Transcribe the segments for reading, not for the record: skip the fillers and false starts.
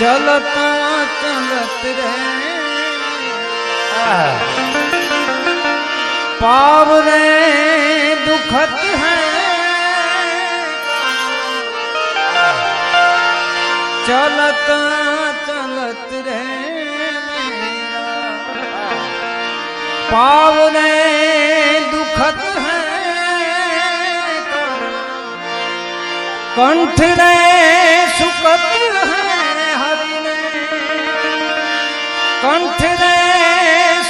चलता चलत रे पाव रे दुखत है चलता चलत रे पाव रे दुखत है कंठ रे सुखत है हरि ने कंठ रे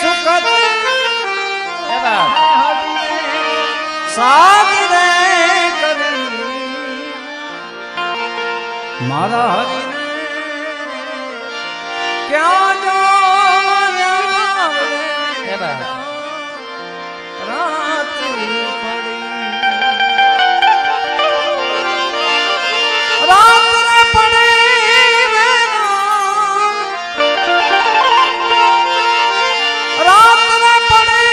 सुखत हरि ने साध रे करी मारा हरि ने क्या जो रात पड़ी रात ने पड़ी रात ने पड़ी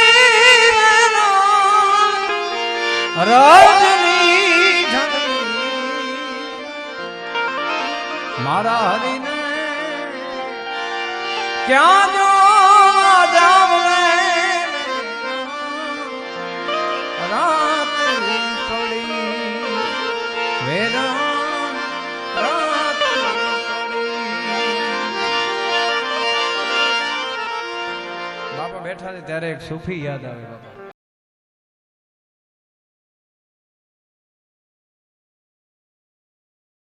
रजनी झड़ी मारा हरि ने क्या जो जाव रात पड़ी वेरा रात पड़ी बापा बैठा थे त्यारे एक सूफी याद आवे बापा